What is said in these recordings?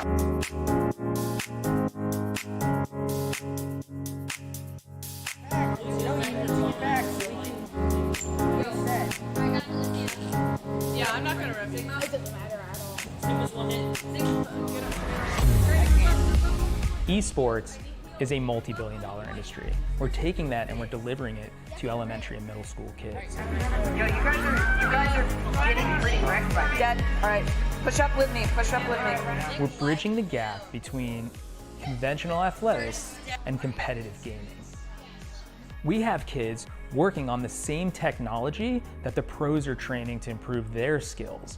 Yeah, I'm not gonna rip it. It doesn't matter at all. Esports is a multi-billion-dollar industry. We're taking that and we're delivering it to elementary and middle school kids. Yo, you guys are getting pretty wrecked by me. Dad, all right, push up with me, push up with me. We're bridging the gap between conventional athletics and competitive gaming. We have kids working on the same technology that the pros are training to improve their skills.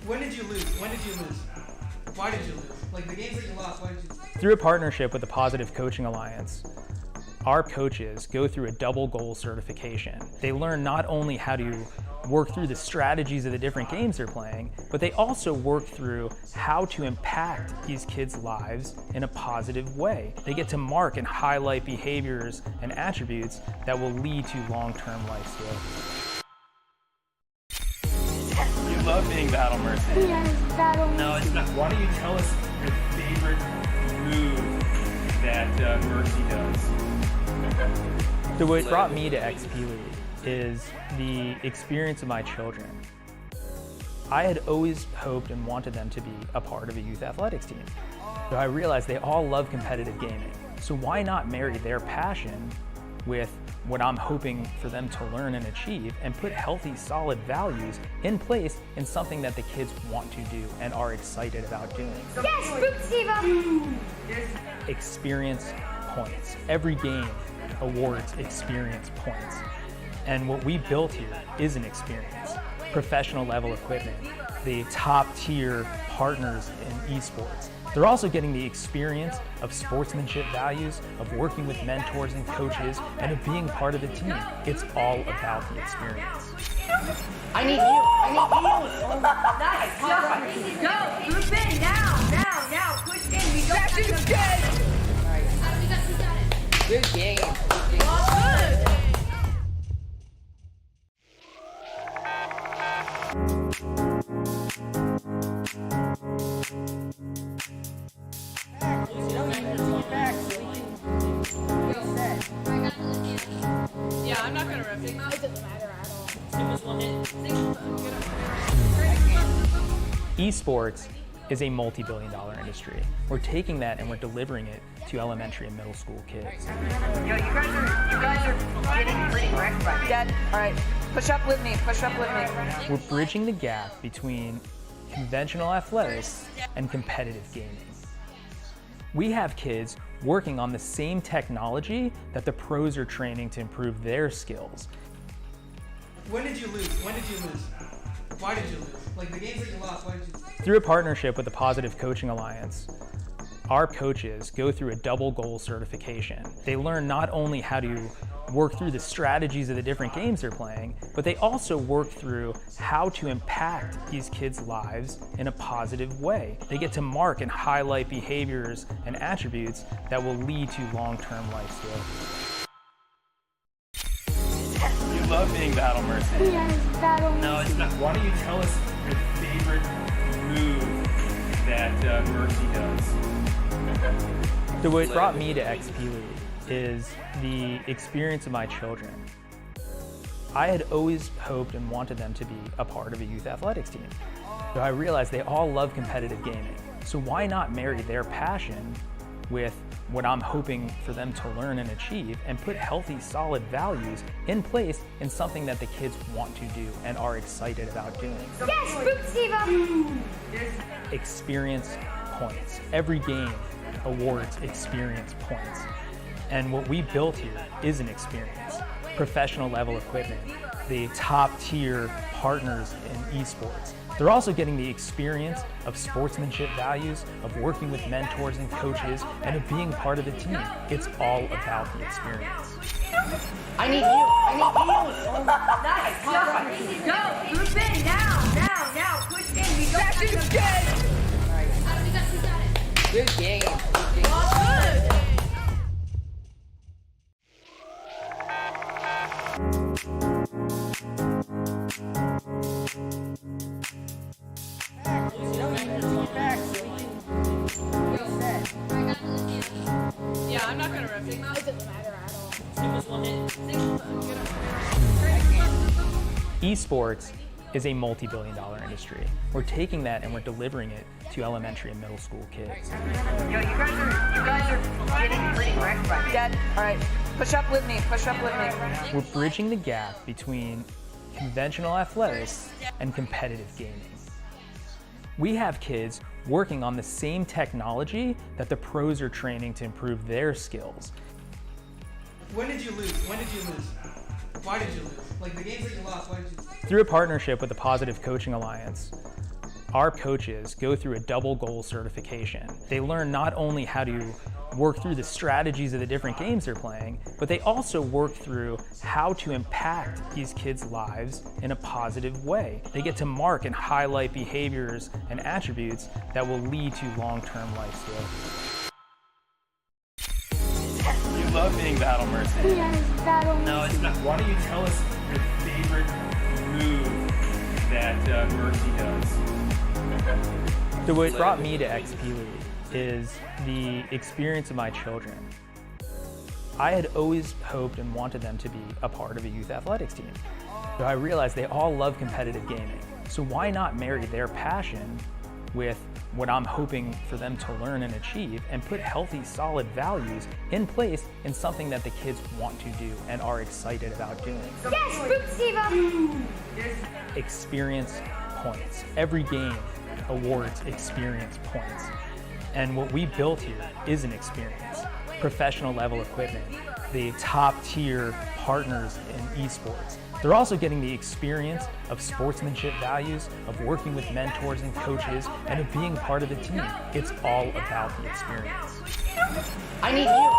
When did you lose? When did you lose? Why did you lose? Like the games that you lost, why did you lose? Through a partnership with the Positive Coaching Alliance, our coaches go through a double goal certification. They learn not only how to work through the strategies of the different games they're playing, but they also work through how to impact these kids' lives in a positive way. They get to mark and highlight behaviors and attributes that will lead to long-term life skills. You love being Battle Mercy. Yes, Battle Mercy. No, it's not. Why don't you tell us your favorite move that Mercy does? So what brought me to XP League is the experience of my children. I had always hoped and wanted them to be a part of a youth athletics team. So I realized they all love competitive gaming. So why not marry their passion with what I'm hoping for them to learn and achieve and put healthy, solid values in place in something that the kids want to do and are excited about doing. Yes, Steve! Experience points. Every game awards experience points. And what we built here is an experience. Professional level equipment, the top tier partners in esports. They're also getting the experience of sportsmanship values, of working with mentors and coaches, and of being part of the team. It's all about the experience. I need you, Nice, go, group in, now, push in, we don't have to good. Good game. Good. Yeah, I'm not gonna rip it. It doesn't matter at all. Esports is a multi-billion-dollar industry. We're taking that and we're delivering it to elementary and middle school kids. Yo, you guys are getting pretty wrecked by me. Dad, all right, push up with me, push up with me. We're bridging the gap between conventional athletics and competitive gaming. We have kids working on the same technology that the pros are training to improve their skills. When did you lose? When did you lose? Why did you lose? Like the games that you lost, why did you lose? Through a partnership with the Positive Coaching Alliance, our coaches go through a double goal certification. They learn not only how to work through the strategies of the different games they're playing, but they also work through how to impact these kids' lives in a positive way. They get to mark and highlight behaviors and attributes that will lead to long-term life skills. You love being Battle Mercy. Yes, Battle Mercy. No, it's not. Why don't you tell us your favorite move that Mercy does? So what brought me to XP League is the experience of my children. I had always hoped and wanted them to be a part of a youth athletics team. So I realized they all love competitive gaming. So why not marry their passion with what I'm hoping for them to learn and achieve and put healthy, solid values in place in something that the kids want to do and are excited about doing. Yes, Steve! Experience points. Every game awards experience points. And what we built here is an experience. Professional level equipment, the top tier partners in esports. They're also getting the experience of sportsmanship values, of working with mentors and coaches, and of being part of the team. It's all about the experience. I need you, Nice, go, group in, now, push in, we don't have to good. Good game. Good. Back. Esports is a multi-billion-dollar industry. We're taking that and we're delivering it to elementary and middle school kids. Yo, you guys are getting pretty wrecked right now. Dead. All right. Push up with me. Push up with me. We're bridging the gap between conventional athletics and competitive gaming. We have kids working on the same technology that the pros are training to improve their skills. When did you lose? When did you lose? Why did you lose? Like the games that you lost, why did you lose? Through a partnership with the Positive Coaching Alliance, our coaches go through a double goal certification. They learn not only how to work through the strategies of the different games they're playing, but they also work through how to impact these kids' lives in a positive way. They get to mark and highlight behaviors and attributes that will lead to long-term life skills. You love being Battle Mercy. Yes, battle. No, it's not. Why don't you tell us your favorite move that Mercy does? So what brought me to XP League is the experience of my children. I had always hoped and wanted them to be a part of a youth athletics team. So I realized they all love competitive gaming. So why not marry their passion with what I'm hoping for them to learn and achieve and put healthy, solid values in place in something that the kids want to do and are excited about doing. Yes, Boop Experience points. Every game awards experience points. And what we built here is an experience. Professional level equipment, the top tier partners in esports. They're also getting the experience of sportsmanship values, of working with mentors and coaches, and of being part of the team. It's all about the experience. I need you.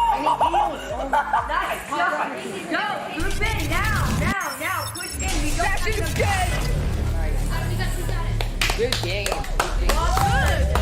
Nice. Go. Group in. Now. Push in. We don't have to... Good game. Well, good.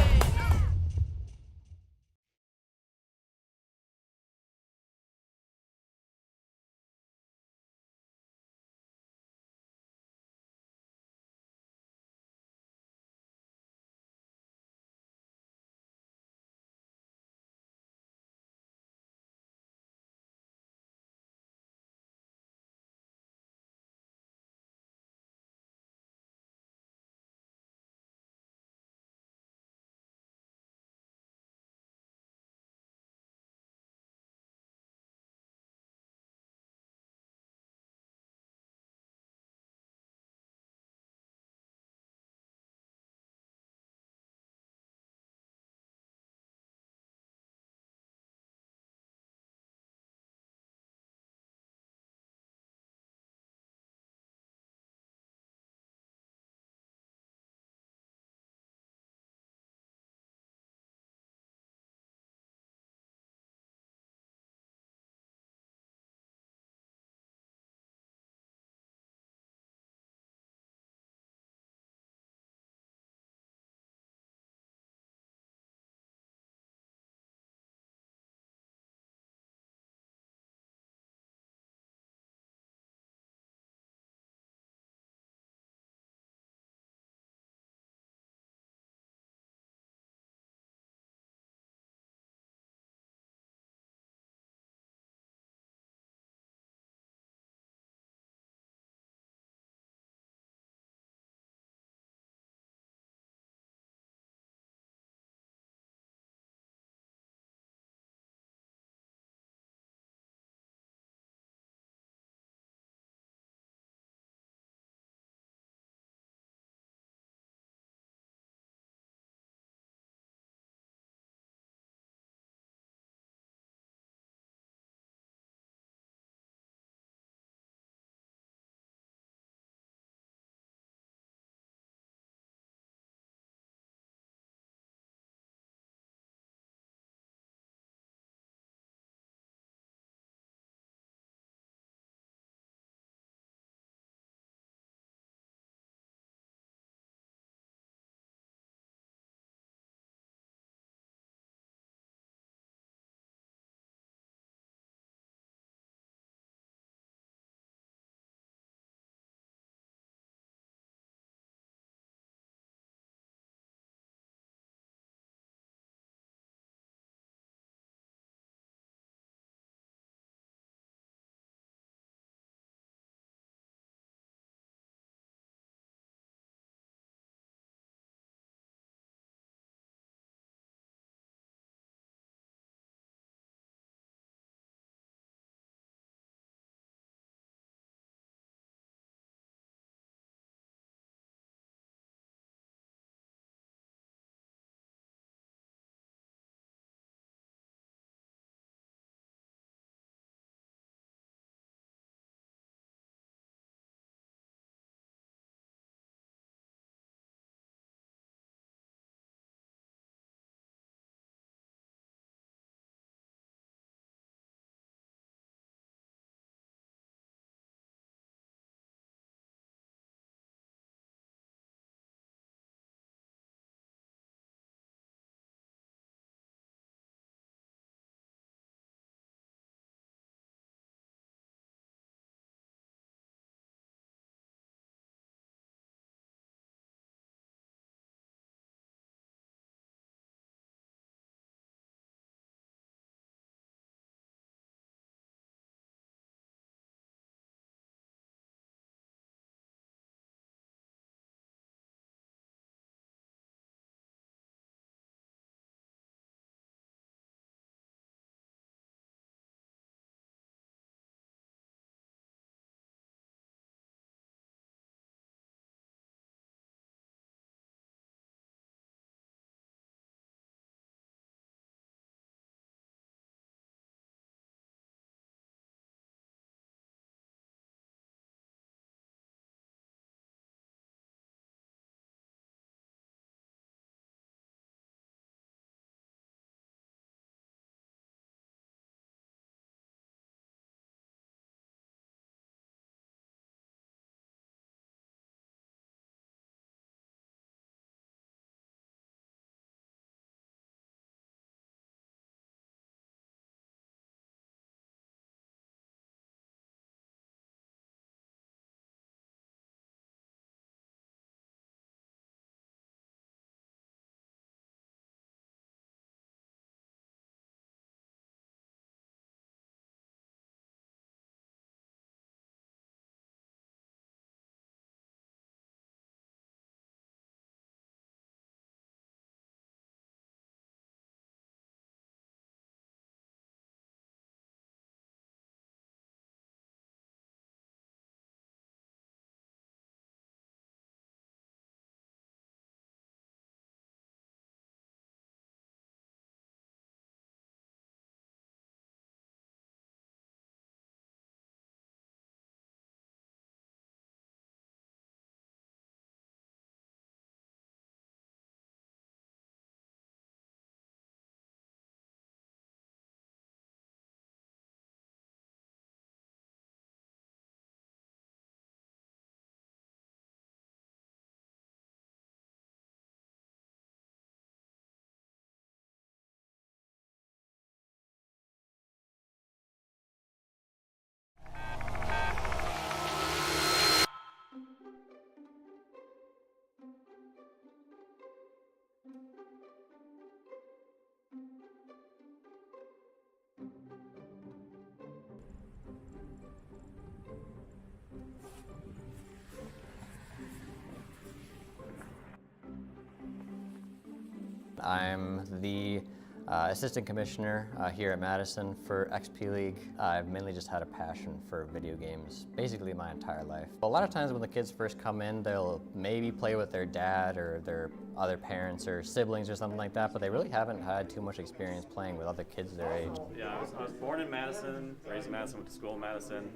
I'm the assistant commissioner here at Madison for XP League. I've mainly just had a passion for video games basically my entire life. A lot of times when the kids first come in, they'll maybe play with their dad or their other parents or siblings or something like that, but they really haven't had too much experience playing with other kids their age. Yeah, I was born in Madison, raised in Madison, went to school in Madison.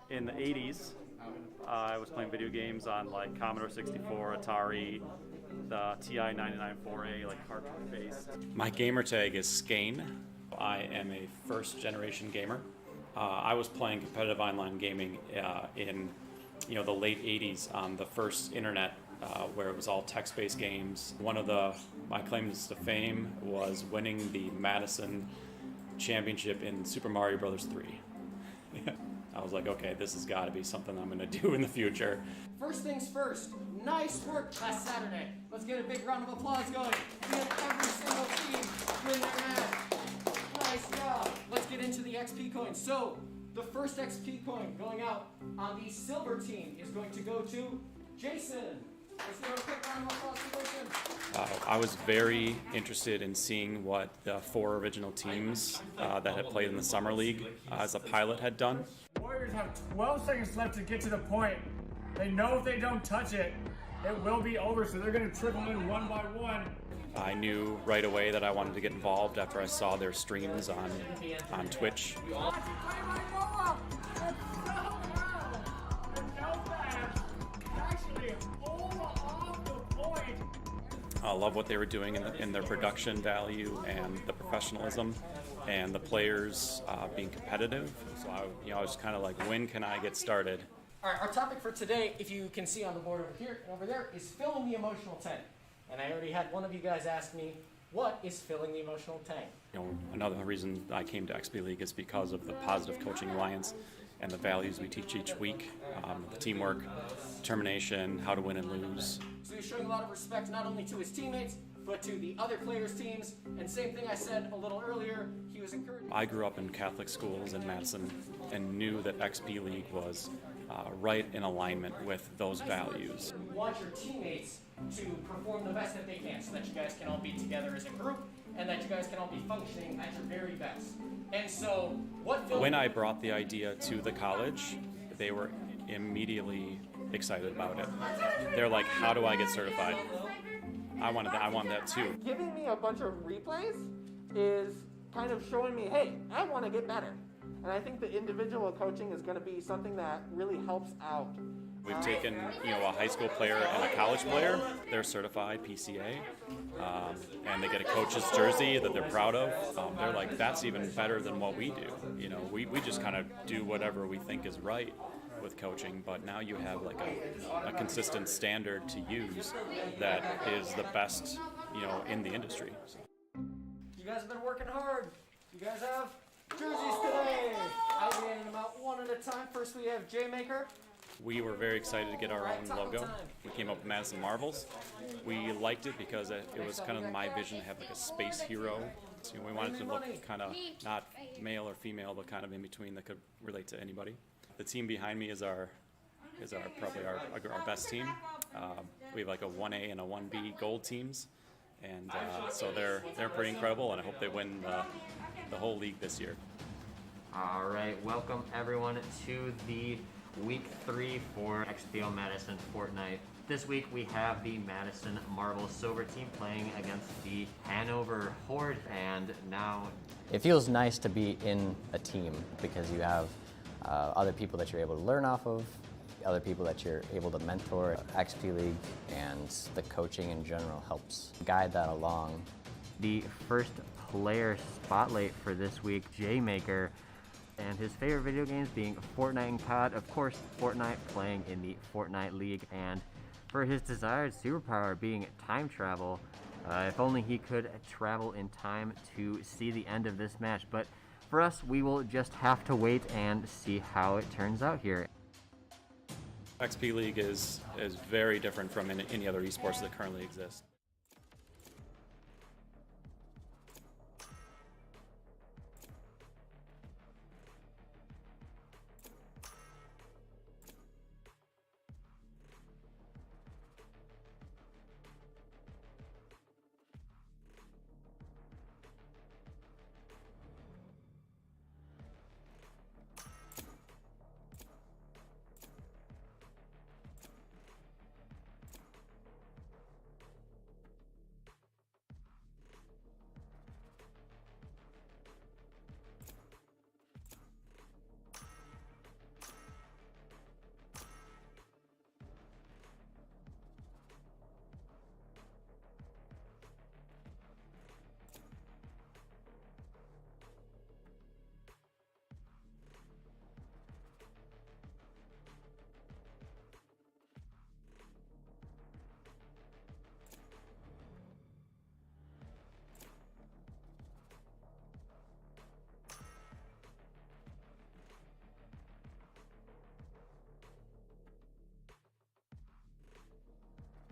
In the 80s, I was playing video games on like Commodore 64, Atari, the TI 99-4A, like cartridge-based. My gamer tag is Skane. I am a first-generation gamer. I was playing competitive online gaming in the late 80s on the first internet where it was all text-based games. One of my claims to fame was winning the Madison Championship in Super Mario Bros. 3. I was like, okay, this has got to be something I'm going to do in the future. First things first, nice work last Saturday. Let's get a big round of applause going. We had every single team win their match. Nice job. Let's get into the XP coins. So, the first XP coin going out on the silver team is going to go to Jason. Let's give a quick round of applause to Jason. I was very interested in seeing what the 4 original teams that had played in the Summer League as a pilot had done. Warriors have 12 seconds left to get to the point. They know if they don't touch it, it will be over, so they're going to trickle in one by one. I knew right away that I wanted to get involved after I saw their streams on Twitch. I love what they were doing in their production value and the professionalism and the players being competitive. So I was kind of like, when can I get started? All right, our topic for today, if you can see on the board over here and over there, is filling the emotional tank. And I already had one of you guys ask me, what is filling the emotional tank? Another reason I came to XP League is because of the Positive Coaching Alliance and the values we teach each week, the teamwork, determination, how to win and lose. So he's showing a lot of respect not only to his teammates, but to the other players' teams. And same thing I said a little earlier, he was encouraging. I grew up in Catholic schools in Madison and knew that XP League was right in alignment with those values. You want your teammates to perform the best that they can so that you guys can all be together as a group and that you guys can all be functioning at your very best. And so, when I brought the idea to the college, they were immediately excited about it. They're like, how do I get certified? I wanted that too. Giving me a bunch of replays is kind of showing me, hey, I want to get better. And I think the individual coaching is going to be something that really helps out. We've taken, a high school player and a college player. They're certified PCA, and they get a coach's jersey that they're proud of. They're like, that's even better than what we do. We just kind of do whatever we think is right with coaching, but now you have like a consistent standard to use that is the best, in the industry. You guys have been working hard. You guys have jerseys today. I'll be handing them out one at a time. First we have J-Maker. We were very excited to get our own logo. We came up with Madison Marvels. We liked it because it was kind of my vision to have like a space hero. So we wanted to look kind of not male or female, but kind of in between that could relate to anybody. The team behind me is probably our best team. We have like a 1A and a 1B gold teams, and so they're pretty incredible, and I hope they win the whole league this year. All right, welcome everyone to the Week 3 for XPO Madison Fortnite. This week we have the Madison Marvel Silver team playing against the Hanover Horde, and now it feels nice to be in a team because you have other people that you're able to learn off of, other people that you're able to mentor. XP League and the coaching in general helps guide that along. The first player spotlight for this week, J-Maker, and his favorite video games being Fortnite and COD. Of course, Fortnite, playing in the Fortnite League, and for his desired superpower being time travel. If only he could travel in time to see the end of this match. But for us, we will just have to wait and see how it turns out here. XP League is very different from any other esports that currently exist.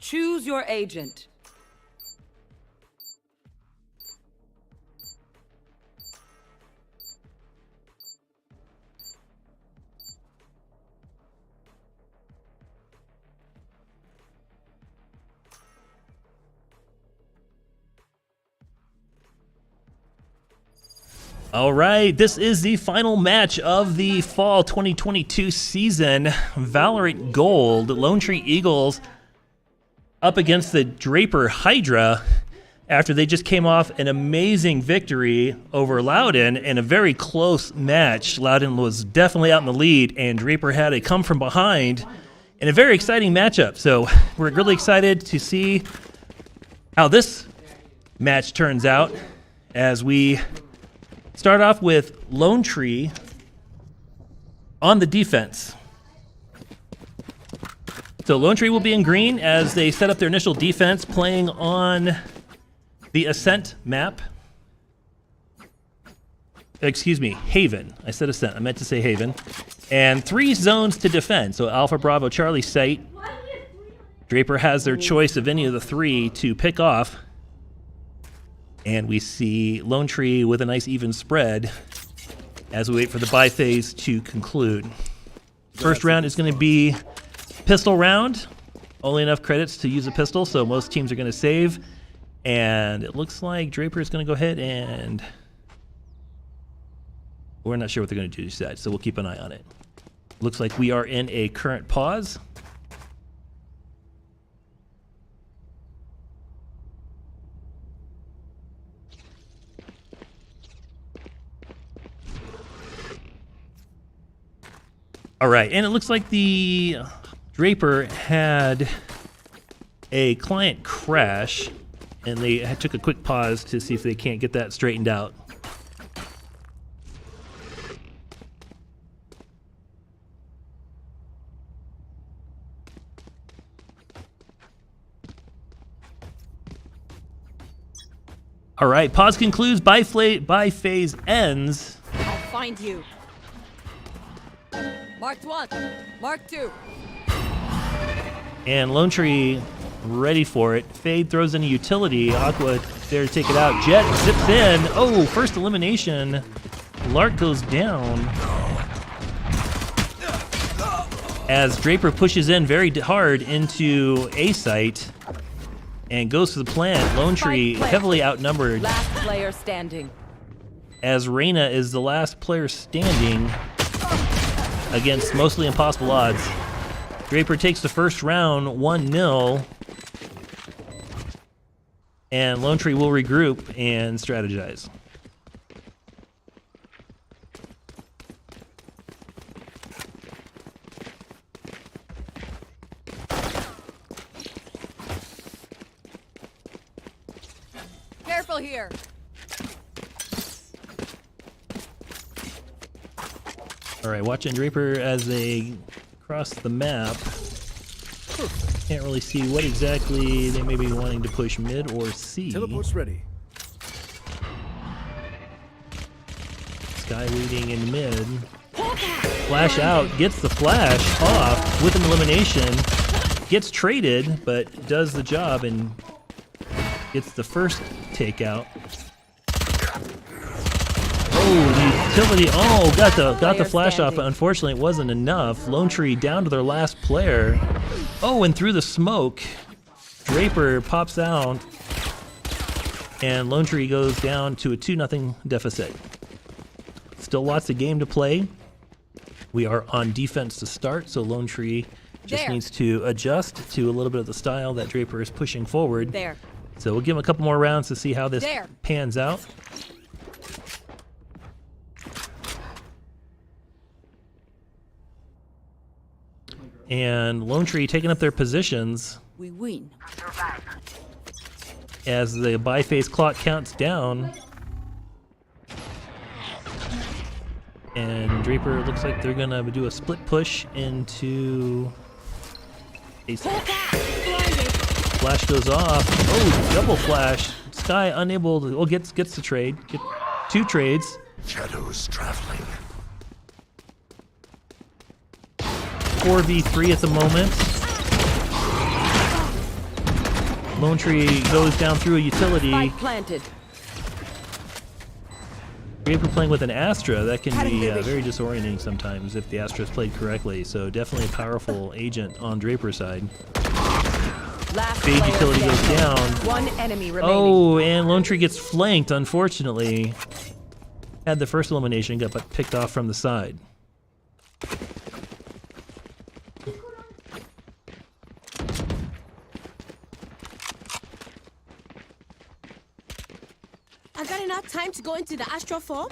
Choose your agent. All right, this is the final match of the fall 2022 season. Valorant Gold, Lone Tree Eagles up against the Draper Hydra after they just came off an amazing victory over Loudon in a very close match. Loudon was definitely out in the lead, and Draper had a come from behind in a very exciting matchup. So we're really excited to see how this match turns out as we start off with Lone Tree on the defense. So Lone Tree will be in green as they set up their initial defense, playing on the Ascent map. Excuse me, Haven. I said Ascent, I meant to say Haven. And 3 zones to defend. So Alpha, Bravo, Charlie site. Draper has their choice of any of the 3 to pick off. And we see Lone Tree with a nice even spread as we wait for the buy phase to conclude. First round is going to be pistol round. Only enough credits to use a pistol, so most teams are going to save. And it looks like Draper is going to go ahead and... we're not sure what they're going to do yet, so we'll keep an eye on it. Looks like we are in a current pause. All right, and it looks like the Draper had a client crash, and they took a quick pause to see if they can't get that straightened out. All right, pause concludes, buy phase ends. I'll find you. Marked 1. Marked 2. And Lone Tree ready for it. Fade throws in a utility. Aqua there to take it out. Jet zips in. Oh, first elimination. Lark goes down. As Draper pushes in very hard into A site and goes to the plant. Lone Tree heavily outnumbered. Last player standing. As Reyna is the last player standing against mostly impossible odds. Draper takes the first round 1-0. And Lone Tree will regroup and strategize. Careful here. All right, watching Draper as they cross the map. Can't really see what exactly they may be wanting to push mid or C. Teleport's ready. Sky leading in mid. Flash out, gets the flash off with an elimination. Gets traded, but does the job and gets the first takeout. Oh, the utility! Oh, got the flash off, but unfortunately it wasn't enough. Lone Tree down to their last player. Oh, and through the smoke, Draper pops out, and Lone Tree goes down to a 2-0 deficit. Still lots of game to play. We are on defense to start, so Lone Tree just needs to adjust to a little bit of the style that Draper is pushing forward. There. So we'll give him a couple more rounds to see how this pans out. And Lone Tree taking up their positions. We win. As the buy phase clock counts down. And Draper looks like they're gonna do a split push into a flash goes off. Oh, double flash. Sky unable to, oh, gets the trade. Get 2 trades. Shadows traveling. 4v3 at the moment. Lone Tree goes down through a utility. Spike planted. Draper playing with an Astra, that can be very disorienting sometimes if the Astra is played correctly. So definitely a powerful agent on Draper's side. Last Fade player utility goes standing. down. One enemy remaining. Oh, and Lone Tree gets flanked, unfortunately. Had the first elimination, got picked off from the side. I got enough time to go into the astral form?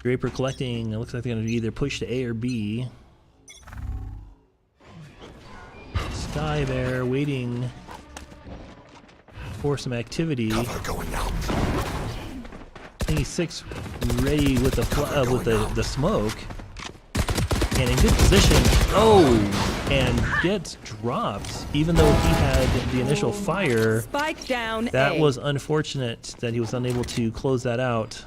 Draper collecting. It looks like they're going to either push to A or B. Sky there waiting for some activity. Cover going out. Thingy 6 ready with the smoke. And in good position. Oh! And gets dropped. Even though he had the initial fire. Spike down. That A. was unfortunate that he was unable to close that out.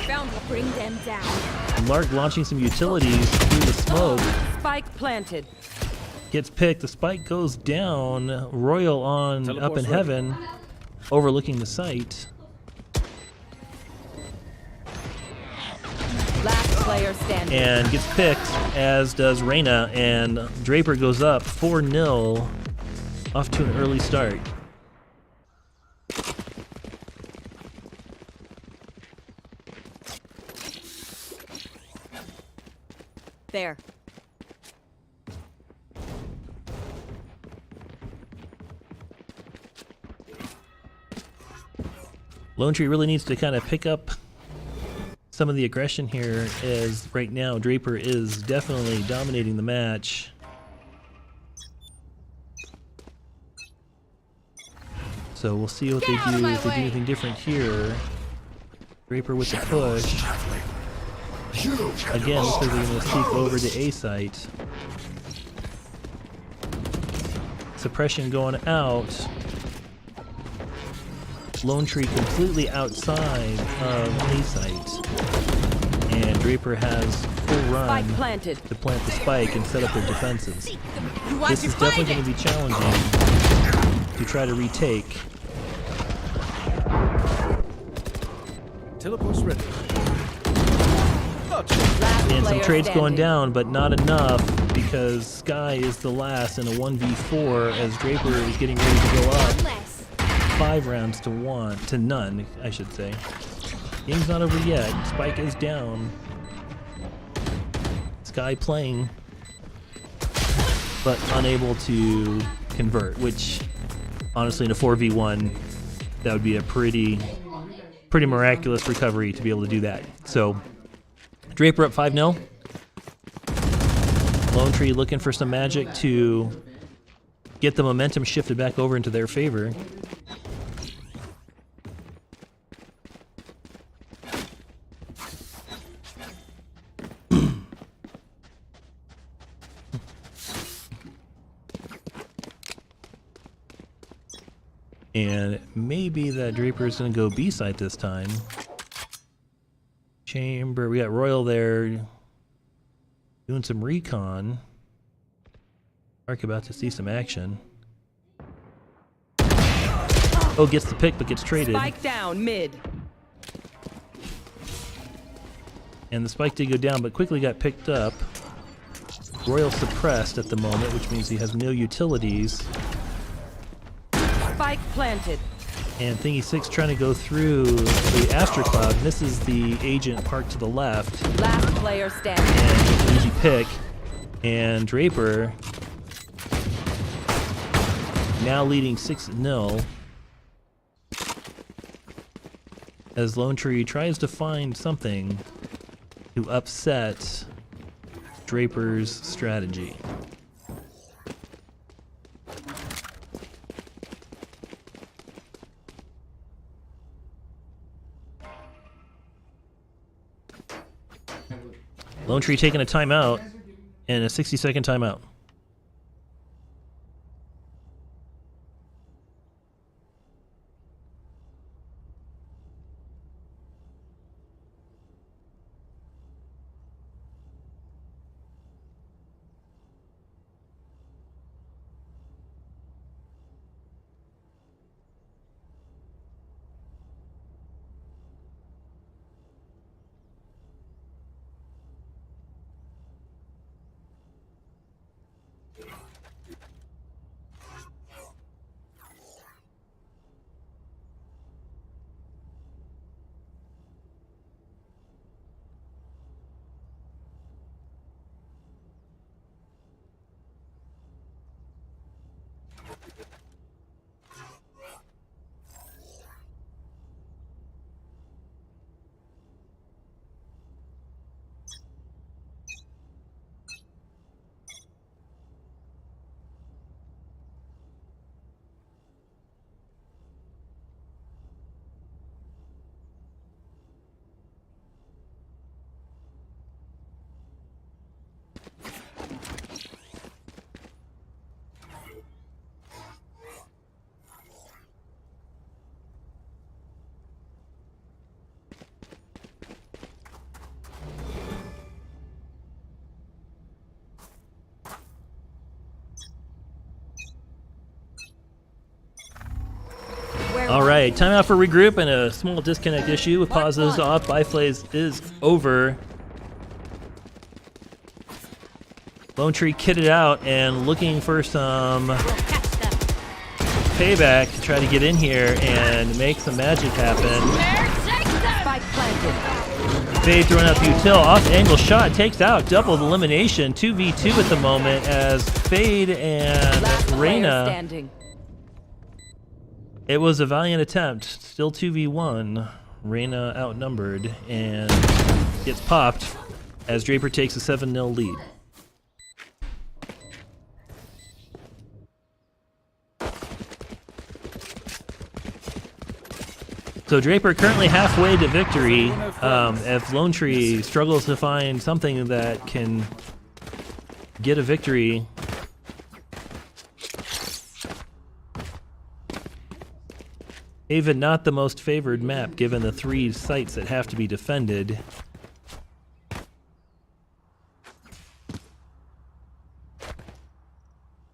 Found will bring them down. Lark launching some utilities through the smoke. Spike planted. Gets picked. The spike goes down. Royal on up in heaven, overlooking the site. Last player standing. And gets picked, as does Reyna. And Draper goes up 4-0, off to an early start. There. Lone Tree really needs to kind of pick up some of the aggression here, as right now Draper is definitely dominating the match. So we'll see what they do, if they do anything different here. Draper with the push. Again, looks like they're going to sneak over to A site. Suppression going out. Lone Tree completely outside of A site. And Draper has full run planted. to plant the spike and set up their defenses. This is definitely going to be challenging to try to retake. Teleport's ready. And some trades going down, but not enough, because Sky is the last in a 1v4 as Draper is getting ready to go up 5 rounds to none, I should say. Game's not over yet. Spike is down. Sky playing, but unable to convert, which honestly in a 4v1 that would be a pretty miraculous recovery to be able to do that. So Draper up 5-0. Lone Tree looking for some magic to get the momentum shifted back over into their favor. And maybe that Draper is going to go B site this time. Chamber, we got Royal there doing some recon. Mark about to see some action. Oh, gets the pick but gets traded. Spike down mid. And the spike did go down but quickly got picked up. Royal suppressed at the moment, which means he has no utilities. Spike planted. And Thingy 6 trying to go through the Astro Cloud. Misses the agent parked to the left. Last player standing. And easy pick. And Draper now leading 6-0. As Lone Tree tries to find something to upset Draper's strategy. Lone Tree taking a timeout and a 60-second timeout. right, timeout for regroup and a small disconnect issue with pauses off. Biflays is over. Lone Tree kitted out and looking for some payback to try to get in here and make some magic happen. Spike planted. Fade throwing out the util. Off angle shot takes out. Double elimination. 2v2 at the moment as Fade and Last player Reyna. standing. It was a valiant attempt. Still 2v1. Reyna outnumbered and gets popped as Draper takes a 7-0 lead. So Draper currently halfway to victory. If Lone Tree struggles to find something that can get a victory, Haven not the most favored map given the 3 sites that have to be defended.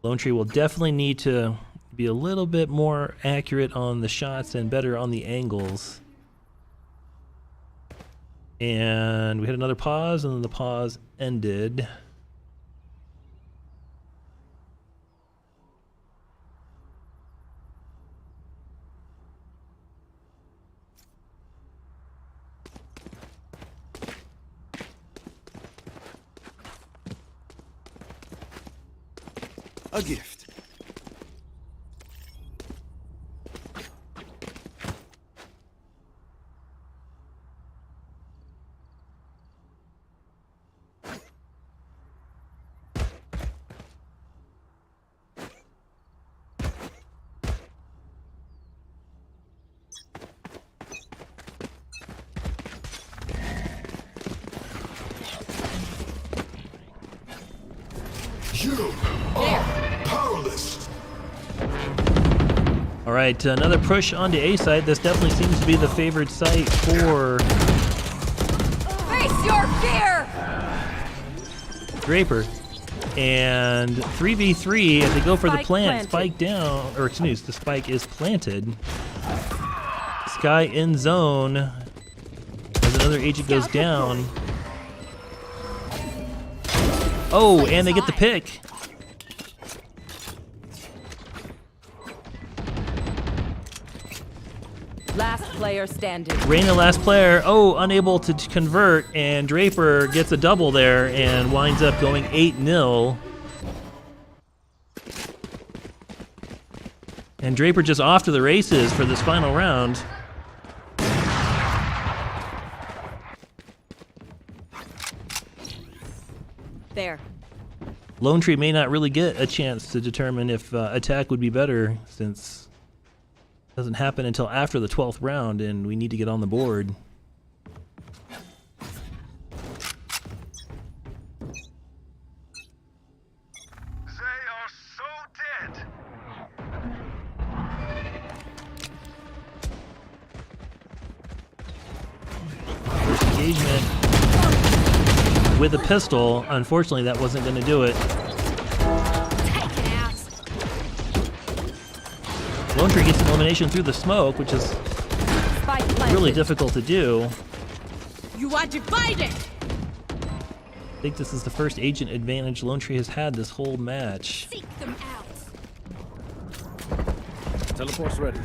Lone Tree will definitely need to be a little bit more accurate on the shots and better on the angles. And we had another pause, and then the pause ended. A gift. You are powerless. All right, another push onto A site. This definitely seems to be the favored site for Face your fear! Draper. And 3v3 as they go for the Spike plant. planted. Spike down, or excuse me, the spike is planted. Sky in zone as another agent goes down. Oh, and they get the pick. Last player standing. Reyna last player. Oh, unable to convert, and Draper gets a double there and winds up going 8-0. And Draper just off to the races for this final round. There. Lone Tree may not really get a chance to determine if attack would be better, since it doesn't happen until after the 12th round, and we need to get on the board. They are so dead. First engagement with a pistol. Unfortunately, that wasn't going to do it. Lone Tree gets an elimination through the smoke, which is really difficult to do. You are divided. I think this is the first agent advantage Lone Tree has had this whole match. Seek them out. Teleport's ready.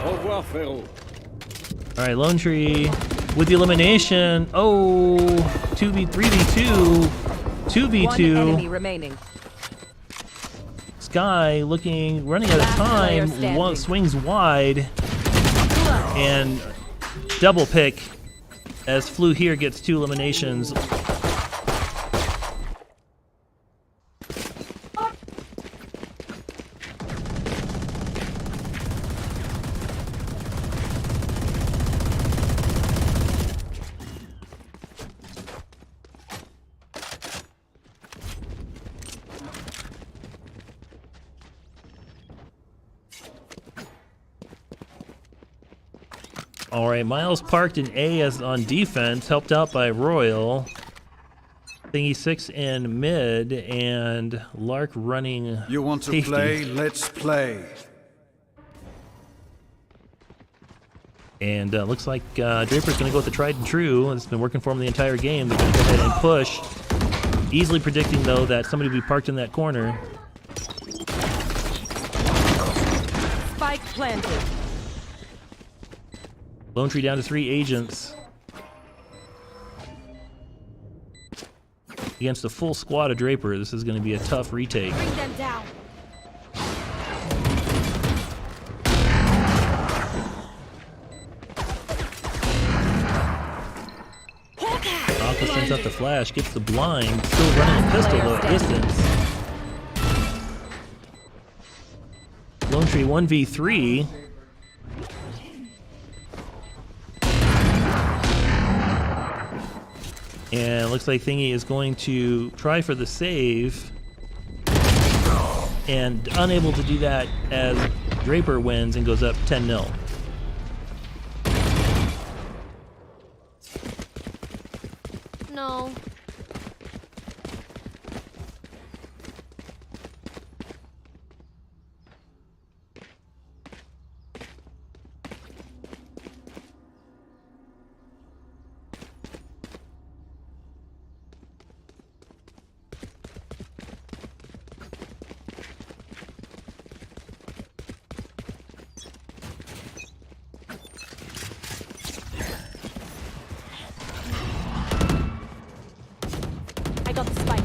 Au revoir, Ferro. All right, Lone Tree with the elimination. Oh, 3v2, 2v2. One enemy remaining. Sky running out of time. One swings wide and double pick as Flew here gets 2 eliminations. All right, Miles parked in A as on defense, helped out by Royal. Thingy 6 in mid, and Lark running. You want to safety. play? Let's play. And looks like Draper's going to go with the tried and true. It's been working for him the entire game. They're going to go ahead and push. Easily predicting, though, that somebody will be parked in that corner. Spike planted. Lone Tree down to 3 agents. Against a full squad of Draper, this is going to be a tough retake. Bring them down. Aqua sends out the flash, gets the blind, still running a pistol though at distance. Lone Tree 1v3. And it looks like Thingy is going to try for the save. And unable to do that as Draper wins and goes up 10-0. No. I got the spike.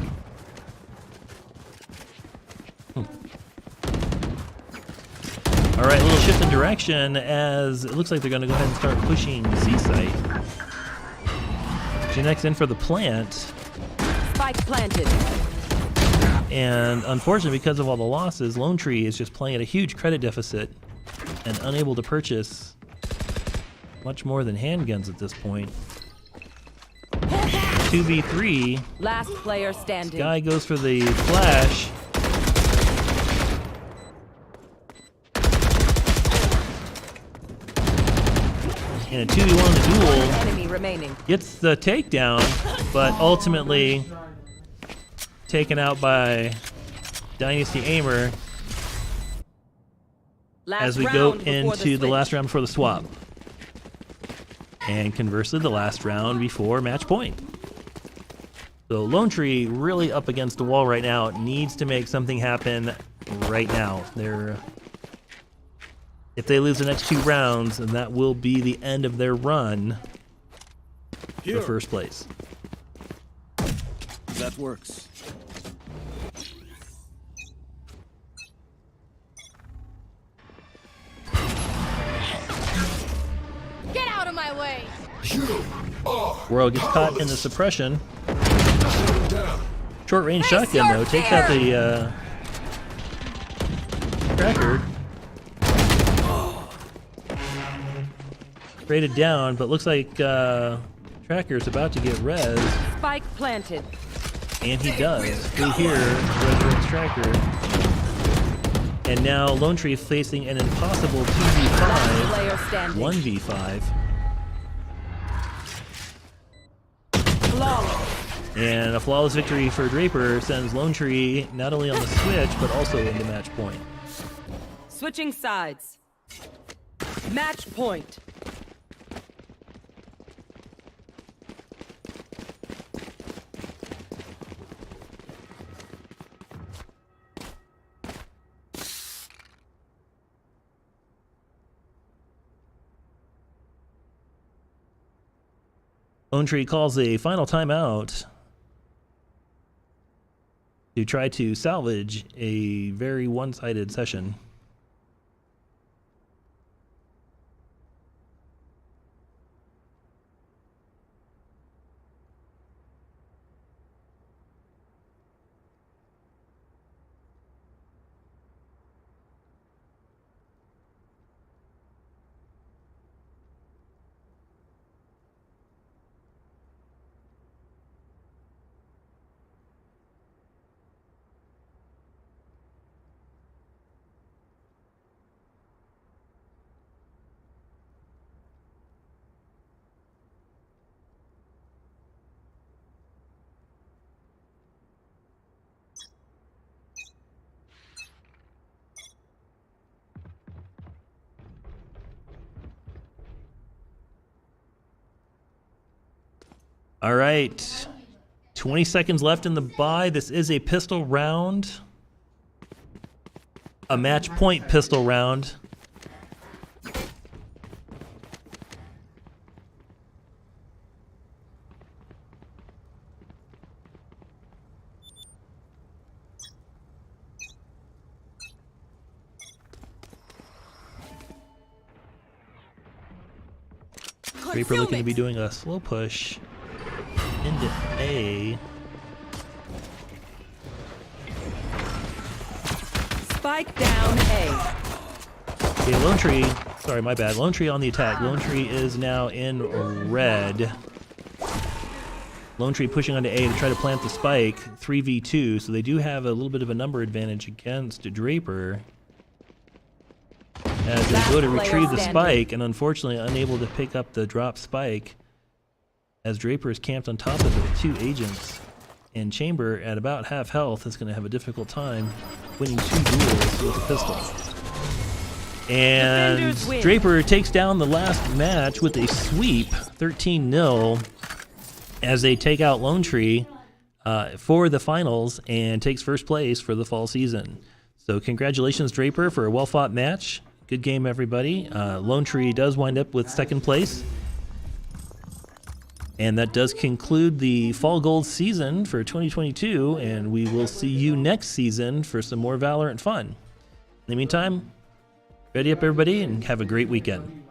All right, a little shift in direction as it looks like they're going to go ahead and start pushing C site. Genex in for the plant. Spike planted. And unfortunately, because of all the losses, Lone Tree is just playing at a huge credit deficit and unable to purchase much more than handguns at this point. 2v3. Last player standing. Guy goes for the flash. In a 2v1 duel, Enemy remaining. gets the takedown, but ultimately taken out by Dynasty Aimer as we go into the last round before the swap. And conversely, the last round before match point. So Lone Tree really up against the wall right now. Needs to make something happen right now. If they lose the next 2 rounds, then that will be the end of their run for first place. That works. Get out of my way! World gets caught in the suppression. Short range shotgun though takes out the tracker. Rated down, but looks like Tracker's about to get res. Spike planted. And he does. Through here, resurrects Tracker. And now Lone Tree facing an impossible 2v5, 1v5. And a flawless victory for Draper sends Lone Tree not only on the switch, but also into match point. Switching sides. Match point. Lone Tree calls a final timeout to try to salvage a very one-sided session. All right. 20 seconds left in the bye. This is a pistol round. A match point pistol round. Draper looking to be doing a slow push into A. Spike down A. Okay, Lone Tree. Sorry, my bad. Lone Tree on the attack. Lone Tree is now in red. Lone Tree pushing onto A to try to plant the spike. 3v2, so they do have a little bit of a number advantage against Draper. As they go to retrieve the spike, and unfortunately unable to pick up the drop spike, as Draper is camped on top of it with 2 agents. And Chamber, at about half health, is going to have a difficult time winning 2 duels with a pistol. And Draper takes down the last match with a sweep, 13-0, as they take out Lone Tree for the finals and takes first place for the fall season. So congratulations, Draper, for a well-fought match. Good game, everybody. Lone Tree does wind up with second place. And that does conclude the Fall Gold season for 2022, and we will see you next season for some more Valorant fun. In the meantime, ready up, everybody, and have a great weekend.